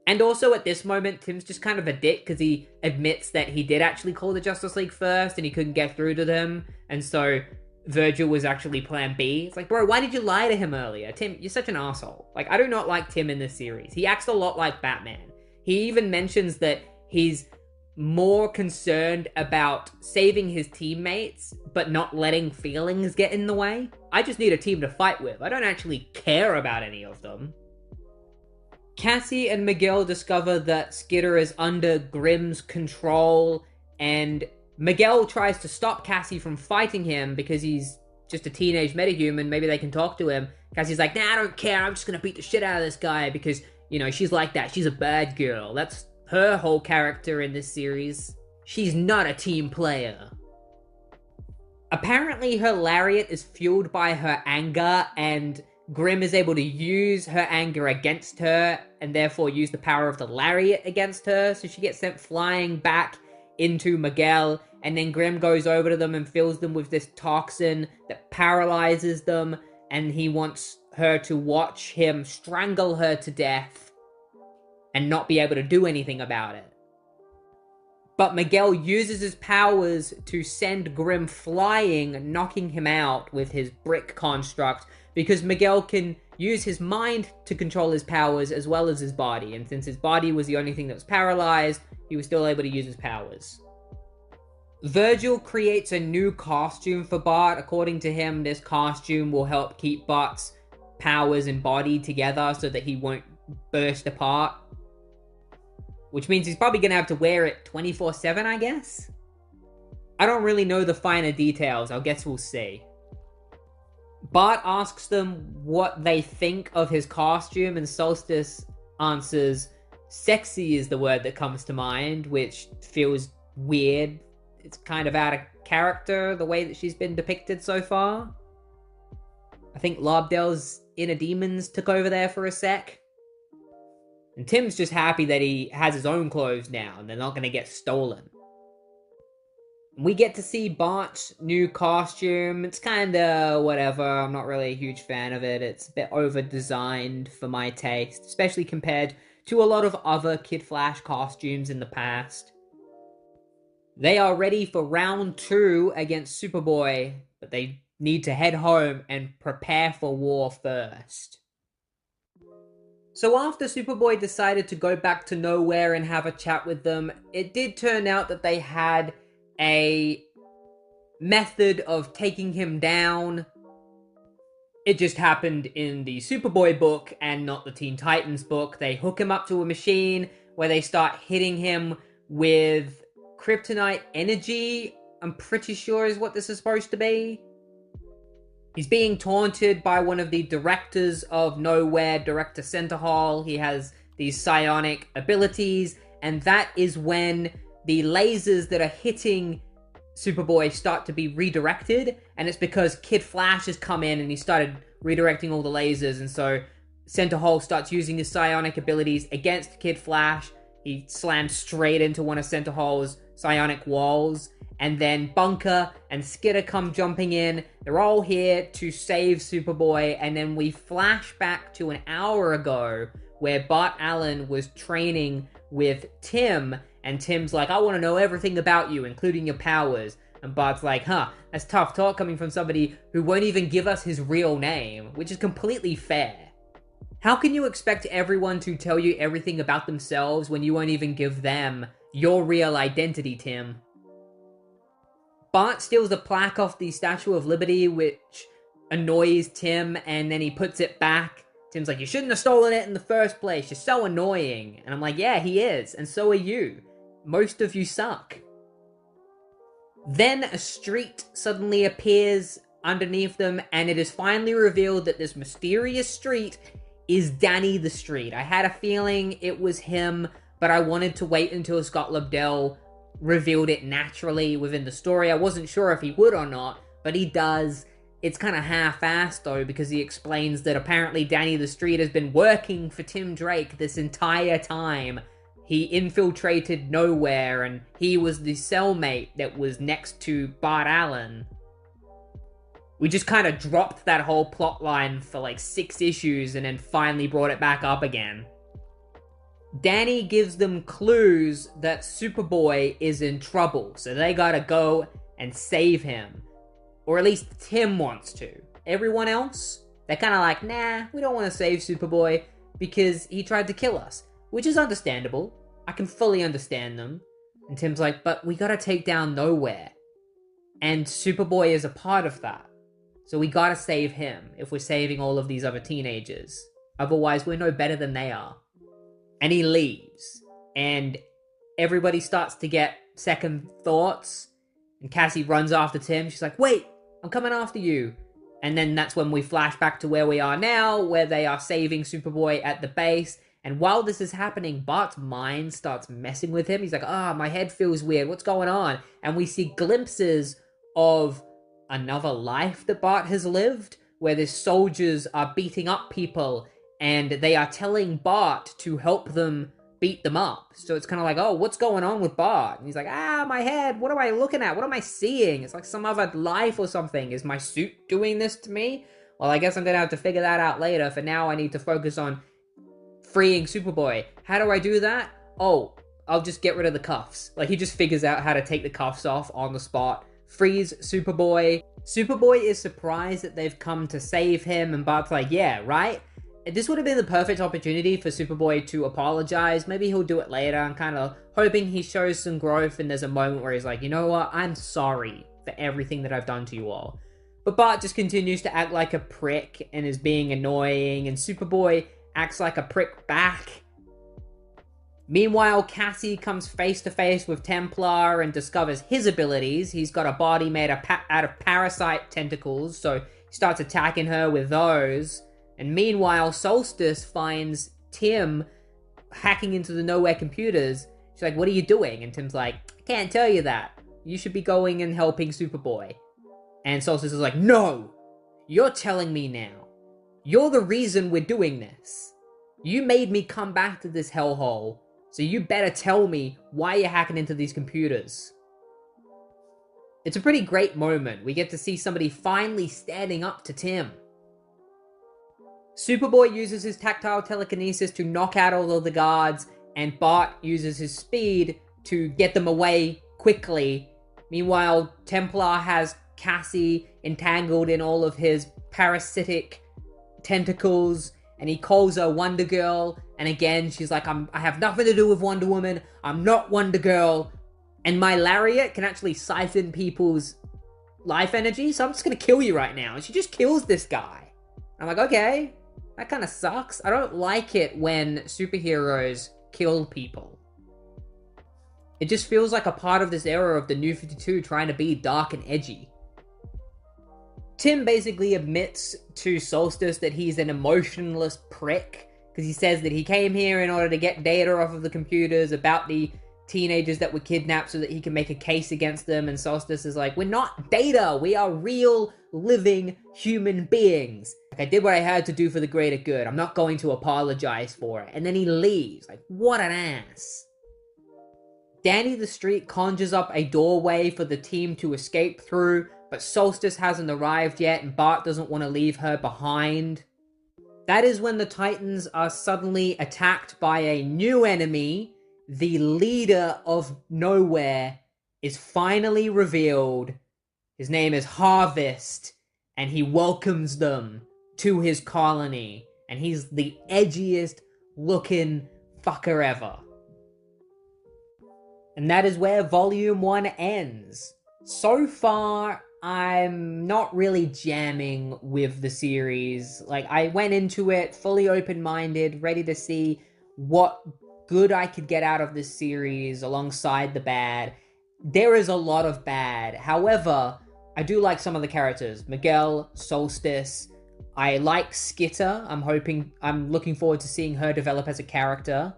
And also at this moment, Tim's just kind of a dick because he admits that he did actually call the Justice League first and he couldn't get through to them. And so Virgil was actually plan B. It's like, bro, why did you lie to him earlier? Tim, you're such an asshole. Like, I do not like Tim in this series. He acts a lot like Batman. He even mentions that he's more concerned about saving his teammates, but not letting feelings get in the way. I just need a team to fight with. I don't actually care about any of them. Cassie and Miguel discover that Skitter is under Grimm's control, and Miguel tries to stop Cassie from fighting him because he's just a teenage metahuman. Maybe they can talk to him. Cassie's like, nah, I don't care. I'm just gonna beat the shit out of this guy because, you know, she's like that. She's a bad girl. That's her whole character in this series. She's not a team player. Apparently her lariat is fueled by her anger, and Grimm is able to use her anger against her and therefore use the power of the lariat against her. So she gets sent flying back into Miguel, and then Grimm goes over to them and fills them with this toxin that paralyzes them, and he wants her to watch him strangle her to death and not be able to do anything about it. But Miguel uses his powers to send Grimm flying, knocking him out with his brick construct, because Miguel can use his mind to control his powers as well as his body, and since his body was the only thing that was paralyzed, he was still able to use his powers. Virgil creates a new costume for Bart. According to him, this costume will help keep Bart's powers and body together so that he won't burst apart. Which means he's probably going to have to wear it 24/7, I guess? I don't really know the finer details. I guess we'll see. Bart asks them what they think of his costume, and Solstice answers, sexy is the word that comes to mind, which feels weird. It's kind of out of character, the way that she's been depicted so far. I think Lobdell's inner demons took over there for a sec. And Tim's just happy that he has his own clothes now, and they're not going to get stolen. We get to see Bart's new costume. It's kinda whatever. I'm not really a huge fan of it. It's a bit over-designed for my taste, especially compared to a lot of other Kid Flash costumes in the past. They are ready for round 2 against Superboy, but they need to head home and prepare for war first. So after Superboy decided to go back to Nowhere and have a chat with them, it did turn out that they had a method of taking him down. It just happened in the Superboy book and not the Teen Titans book. They hook him up to a machine where they start hitting him with kryptonite energy, I'm pretty sure is what this is supposed to be. He's being taunted by one of the directors of Nowhere, Director Centerhall. He has these psionic abilities, and that is when the lasers that are hitting Superboy start to be redirected, and it's because Kid Flash has come in and he started redirecting all the lasers, and so Centerhall starts using his psionic abilities against Kid Flash. He slams straight into one of Centerhall's psionic walls, and then Bunker and Skitter come jumping in. They're all here to save Superboy, and then we flash back to an hour ago where Bart Allen was training with Tim, and Tim's like, I want to know everything about you, including your powers. And Bart's like, huh, that's tough talk coming from somebody who won't even give us his real name, which is completely fair. How can you expect everyone to tell you everything about themselves when you won't even give them your real identity, Tim? Bart steals a plaque off the Statue of Liberty, which annoys Tim, and then he puts it back. Tim's like, you shouldn't have stolen it in the first place. You're so annoying. And I'm like, yeah, he is. And so are you. Most of you suck. Then a street suddenly appears underneath them, and it is finally revealed that this mysterious street is Danny the Street. I had a feeling it was him, but I wanted to wait until Scott Lobdell revealed it naturally within the story. I wasn't sure if he would or not, but he does. It's kind of half-assed, though, because he explains that apparently Danny the Street has been working for Tim Drake this entire time. He infiltrated K.N.O.W.H.E.R.E, and he was the cellmate that was next to Bart Allen. We just kind of dropped that whole plot line for like 6 issues and then finally brought it back up again. Danny gives them clues that Superboy is in trouble, so they gotta go and save him. Or at least Tim wants to. Everyone else, they're kind of like, nah, we don't want to save Superboy because he tried to kill us. Which is understandable. I can fully understand them. And Tim's like, but we gotta take down K.N.O.W.H.E.R.E. And Superboy is a part of that. So we gotta save him if we're saving all of these other teenagers. Otherwise, we're no better than they are. And he leaves. And everybody starts to get second thoughts. And Cassie runs after Tim. She's like, wait, I'm coming after you. And then that's when we flash back to where we are now, where they are saving Superboy at the base. And while this is happening, Bart's mind starts messing with him. He's like, my head feels weird. What's going on? And we see glimpses of another life that Bart has lived, where the soldiers are beating up people, and they are telling Bart to help them beat them up. So it's kind of like, oh, what's going on with Bart? And he's like, my head, what am I looking at? What am I seeing? It's like some other life or something. Is my suit doing this to me? Well, I guess I'm gonna have to figure that out later. For now, I need to focus on freeing Superboy. How do I do that? Oh, I'll just get rid of the cuffs. Like, he just figures out how to take the cuffs off on the spot. Frees Superboy. Superboy is surprised that they've come to save him, and Bart's like, yeah, right? This would have been the perfect opportunity for Superboy to apologize. Maybe he'll do it later. I'm kind of hoping he shows some growth, and there's a moment where he's like, you know what? I'm sorry for everything that I've done to you all. But Bart just continues to act like a prick and is being annoying, and Superboy acts like a prick back. Meanwhile, Cassie comes face to face with Templar and discovers his abilities. He's got a body made out of parasite tentacles, so he starts attacking her with those. And meanwhile, Solstice finds Tim hacking into the K.N.O.W.H.E.R.E computers. She's like, what are you doing? And Tim's like, I can't tell you that. You should be going and helping Superboy. And Solstice is like, no! You're telling me now. You're the reason we're doing this. You made me come back to this hellhole, so you better tell me why you're hacking into these computers. It's a pretty great moment. We get to see somebody finally standing up to Tim. Superboy uses his tactile telekinesis to knock out all of the guards, and Bart uses his speed to get them away quickly. Meanwhile, Templar has Cassie entangled in all of his parasitic tentacles, and he calls her Wonder Girl, and again, she's like, I have nothing to do with Wonder Woman, I'm not Wonder Girl, and my lariat can actually siphon people's life energy, so I'm just gonna kill you right now. And she just kills this guy. I'm like, okay, that kind of sucks. I don't like it when superheroes kill people. It just feels like a part of this era of the New 52 trying to be dark and edgy. Tim basically admits to Solstice that he's an emotionless prick, because he says that he came here in order to get data off of the computers about the teenagers that were kidnapped so that he can make a case against them, and Solstice is like, we're not data, we are real, living human beings. Like, I did what I had to do for the greater good, I'm not going to apologize for it. And then he leaves. Like, what an ass. Danny the Street conjures up a doorway for the team to escape through, but Solstice hasn't arrived yet, and Bart doesn't want to leave her behind. That is when the Titans are suddenly attacked by a new enemy. The leader of K.N.O.W.H.E.R.E is finally revealed. His name is Harvest, and he welcomes them to his colony. And he's the edgiest looking fucker ever. And that is where Volume 1 ends. So far, I'm not really jamming with the series. Like, I went into it fully open-minded, ready to see what good I could get out of this series alongside the bad. There is a lot of bad. However, I do like some of the characters. Miguel, Solstice. I like Skitter. I'm looking forward to seeing her develop as a character.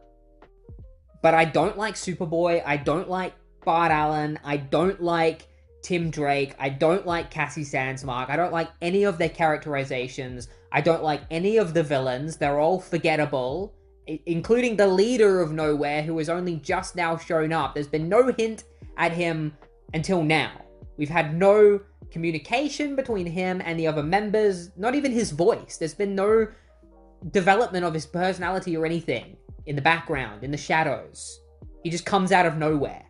But I don't like Superboy. I don't like Bart Allen. I don't like Tim Drake. I don't like Cassie Sandsmark. I don't like any of their characterizations. I don't like any of the villains. They're all forgettable, including the leader of Nowhere, who has only just now shown up. There's been no hint at him until now. We've had no communication between him and the other members, not even his voice. There's been no development of his personality or anything in the background, in the shadows. He just comes out of nowhere.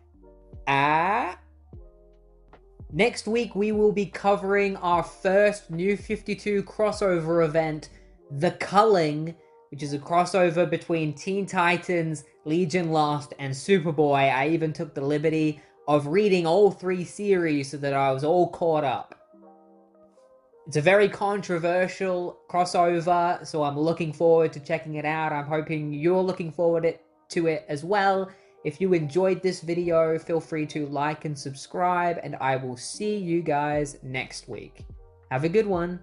Next week, we will be covering our first New 52 crossover event, The Culling, which is a crossover between Teen Titans, Legion Lost, and Superboy. I even took the liberty of reading all 3 series so that I was all caught up. It's a very controversial crossover, so I'm looking forward to checking it out. I'm hoping you're looking forward to it as well. If you enjoyed this video, feel free to like and subscribe, and I will see you guys next week. Have a good one.